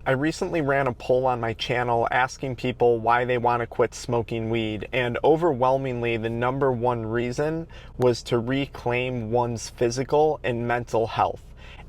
I recently ran a poll on my channel asking people why they want to quit smoking weed, and overwhelmingly the number one reason was to reclaim one's physical and mental health.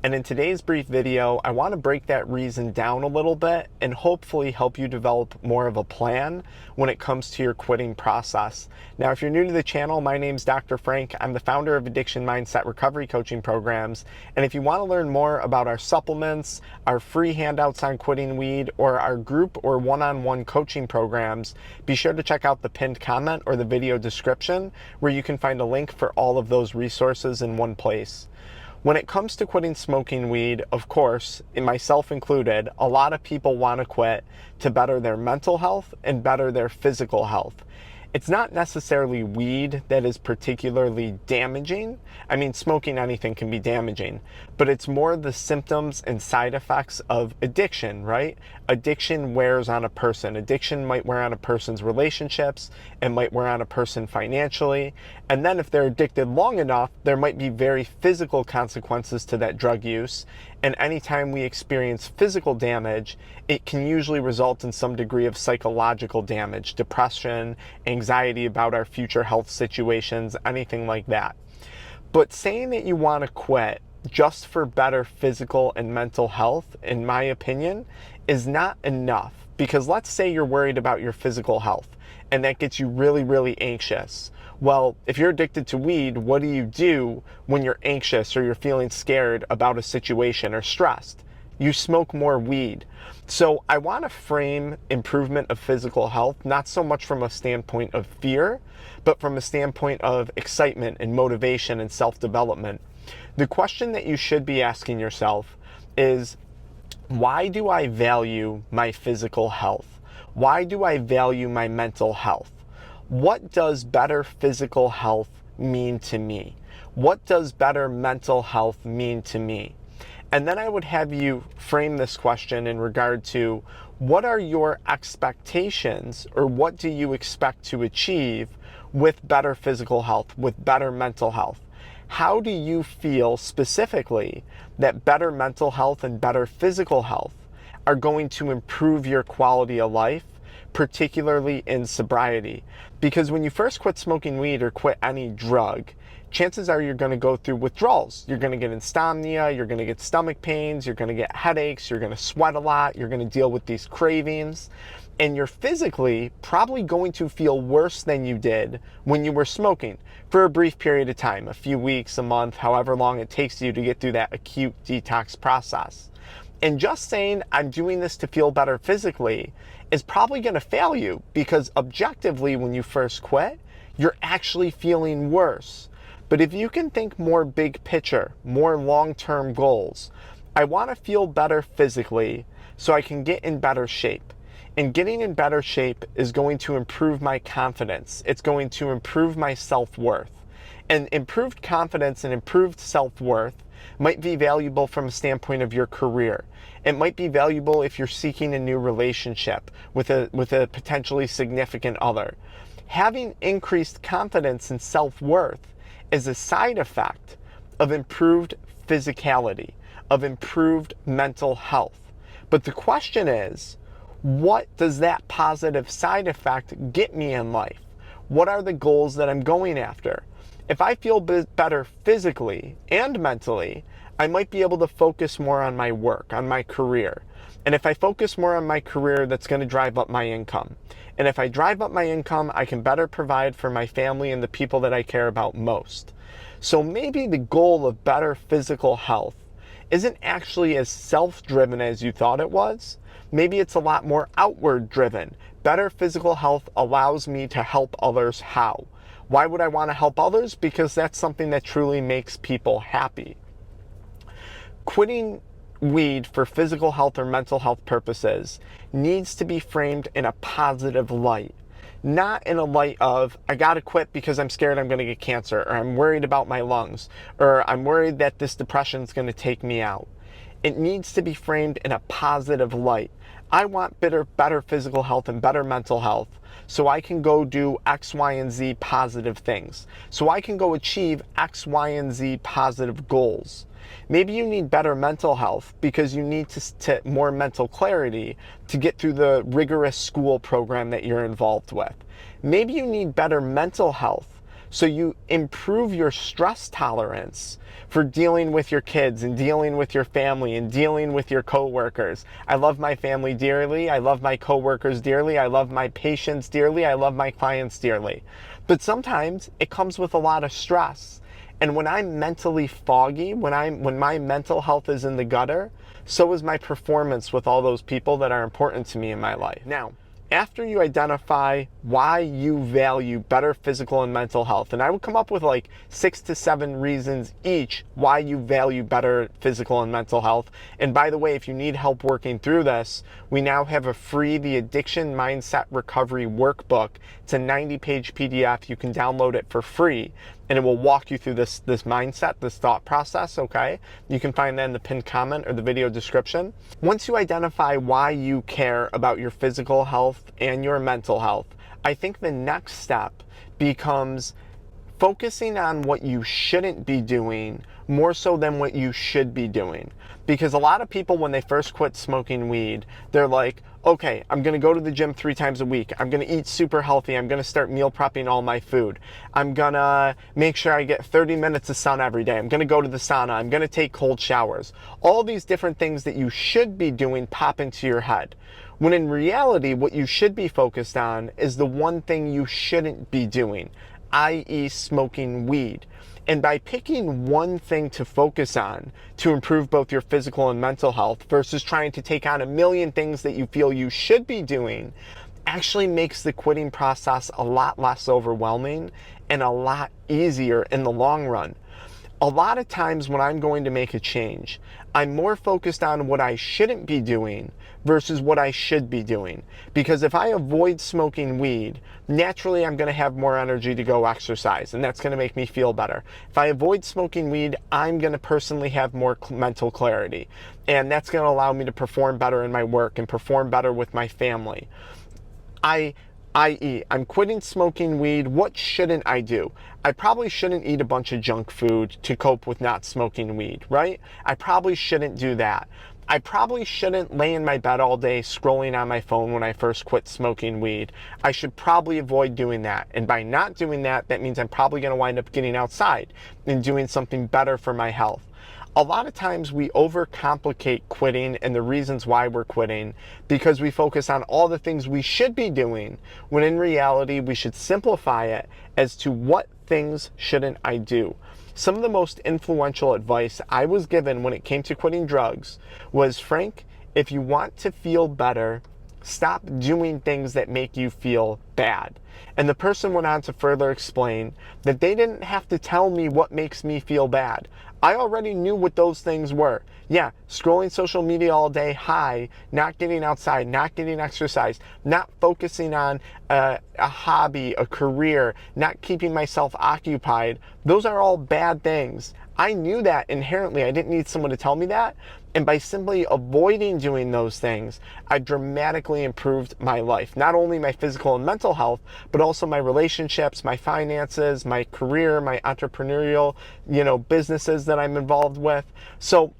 And in today's brief video, I want to break that reason down a little bit and hopefully help you develop more of a plan when it comes to your quitting process. Now, if you're new to the channel, my name's Dr. Frank. I'm the founder of AddictionMindset recovery coaching programs. And if you want to learn more about our supplements, our free handouts on quitting weed, or our group or one-on-one coaching programs, be sure to check out the pinned comment or the video description where you can find a link for all of those resources in one place. When it comes to quitting smoking weed, of course, and myself included, a lot of people want to quit to better their mental health and better their physical health. It's not necessarily weed that is particularly damaging. I mean, smoking anything can be damaging, but it's more the symptoms and side effects of addiction, right? Addiction wears on a person. Addiction might wear on a person's relationships, it might wear on a person financially, and then if they're addicted long enough, there might be very physical consequences to that drug use. And anytime we experience physical damage, it can usually result in some degree of psychological damage, depression, anxiety about our future health situations, anything like that. But saying that you want to quit just for better physical and mental health, in my opinion, is not enough. Because let's say you're worried about your physical health and that gets you really, really anxious. Well, if you're addicted to weed, what do you do when you're anxious or you're feeling scared about a situation or stressed? You smoke more weed. So I want to frame improvement of physical health, not so much from a standpoint of fear, but from a standpoint of excitement and motivation and self-development. The question that you should be asking yourself is, why do I value my physical health? Why do I value my mental health? What does better physical health mean to me? What does better mental health mean to me? And then I would have you frame this question in regard to, what are your expectations, or what do you expect to achieve with better physical health, with better mental health? How do you feel specifically that better mental health and better physical health are going to improve your quality of life, particularly in sobriety? Because when you first quit smoking weed or quit any drug, chances are you're going to go through withdrawals. You're going to get insomnia, you're going to get stomach pains, you're going to get headaches, you're going to sweat a lot, you're going to deal with these cravings, and you're physically probably going to feel worse than you did when you were smoking for a brief period of time, a few weeks, a month, however long it takes you to get through that acute detox process. And just saying, I'm doing this to feel better physically, is probably going to fail you, because objectively, when you first quit, you're actually feeling worse. But if you can think more big picture, more long-term goals, I want to feel better physically so I can get in better shape. And getting in better shape is going to improve my confidence. It's going to improve my self-worth. And improved confidence and improved self-worth might be valuable from a standpoint of your career. It might be valuable if you're seeking a new relationship with a potentially significant other. Having increased confidence and self-worth is a side effect of improved physicality, of improved mental health. But the question is, what does that positive side effect get me in life? What are the goals that I'm going after? If I feel better physically and mentally, I might be able to focus more on my work, on my career. And if I focus more on my career, that's going to drive up my income. And if I drive up my income, I can better provide for my family and the people that I care about most. So maybe the goal of better physical health isn't actually as self-driven as you thought it was. Maybe it's a lot more outward driven. Better physical health allows me to help others. How? Why would I want to help others? Because that's something that truly makes people happy. Quitting weed for physical health or mental health purposes needs to be framed in a positive light. Not in a light of, I gotta quit because I'm scared I'm gonna get cancer, or I'm worried about my lungs, or I'm worried that this depression is gonna take me out. It needs to be framed in a positive light. I want better physical health and better mental health so I can go do X, Y, and Z positive things. So I can go achieve X, Y, and Z positive goals. Maybe you need better mental health because you need to more mental clarity to get through the rigorous school program that you're involved with. Maybe you need better mental health so you improve your stress tolerance for dealing with your kids and dealing with your family and dealing with your coworkers. I love my family dearly. I love my coworkers dearly. I love my patients dearly. I love my clients dearly. But sometimes it comes with a lot of stress. And when I'm mentally foggy, when my mental health is in the gutter, so is my performance with all those people that are important to me in my life. Now, after you identify why you value better physical and mental health, and I would come up with like 6 to 7 reasons each why you value better physical and mental health. And by the way, if you need help working through this, we now have a free The Addiction Mindset Recovery Workbook. It's a 90-page PDF. You can download it for free, and it will walk you through this mindset, this thought process, okay? You can find that in the pinned comment or the video description. Once you identify why you care about your physical health and your mental health, I think the next step becomes focusing on what you shouldn't be doing more so than what you should be doing. Because a lot of people, when they first quit smoking weed, they're like, okay, I'm gonna go to the gym 3 times a week. I'm gonna eat super healthy. I'm gonna start meal prepping all my food. I'm gonna make sure I get 30 minutes of sun every day. I'm gonna go to the sauna. I'm gonna take cold showers. All these different things that you should be doing pop into your head. When in reality, what you should be focused on is the one thing you shouldn't be doing, i.e. smoking weed. And by picking one thing to focus on to improve both your physical and mental health versus trying to take on a million things that you feel you should be doing, actually makes the quitting process a lot less overwhelming and a lot easier in the long run. A lot of times when I'm going to make a change, I'm more focused on what I shouldn't be doing versus what I should be doing. Because if I avoid smoking weed, naturally I'm going to have more energy to go exercise, and that's going to make me feel better. If I avoid smoking weed, I'm going to personally have more mental clarity, and that's going to allow me to perform better in my work and perform better with my family. i.e., I'm quitting smoking weed. What shouldn't I do? I probably shouldn't eat a bunch of junk food to cope with not smoking weed, right? I probably shouldn't do that. I probably shouldn't lay in my bed all day scrolling on my phone when I first quit smoking weed. I should probably avoid doing that. And by not doing that, that means I'm probably going to wind up getting outside and doing something better for my health. A lot of times we overcomplicate quitting and the reasons why we're quitting because we focus on all the things we should be doing, when in reality we should simplify it as to what things shouldn't I do. Some of the most influential advice I was given when it came to quitting drugs was, Frank, if you want to feel better, stop doing things that make you feel bad. And the person went on to further explain that they didn't have to tell me what makes me feel bad. I already knew what those things were. Yeah, scrolling social media all day, high, not getting outside, not getting exercise, not focusing on a hobby, a career, not keeping myself occupied. Those are all bad things. I knew that inherently. I didn't need someone to tell me that. And by simply avoiding doing those things, I dramatically improved my life. Not only my physical and mental health, but also my relationships, my finances, my career, my entrepreneurial, businesses that I'm involved with. So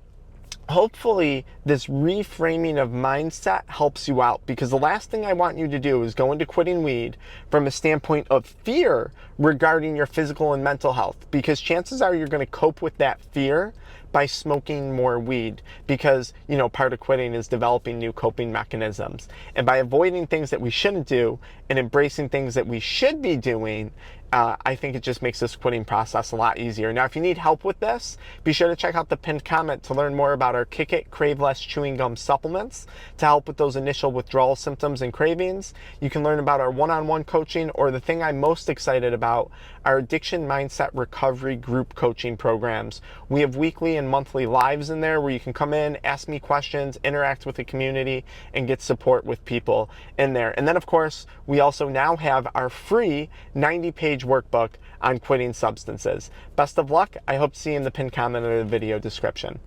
hopefully this reframing of mindset helps you out, because the last thing I want you to do is go into quitting weed from a standpoint of fear regarding your physical and mental health, because chances are you're going to cope with that fear by smoking more weed, because part of quitting is developing new coping mechanisms. And by avoiding things that we shouldn't do and embracing things that we should be doing, I think it just makes this quitting process a lot easier. Now, if you need help with this, be sure to check out the pinned comment to learn more about our Kick It Crave Less Chewing Gum supplements to help with those initial withdrawal symptoms and cravings. You can learn about our one-on-one coaching, or the thing I'm most excited about, our Addiction Mindset Recovery group coaching programs. We have weekly and monthly lives in there where you can come in, ask me questions, interact with the community, and get support with people in there. And then, of course, we also now have our free 90-page workbook on quitting substances. Best of luck. I hope to see you in the pinned comment or the video description.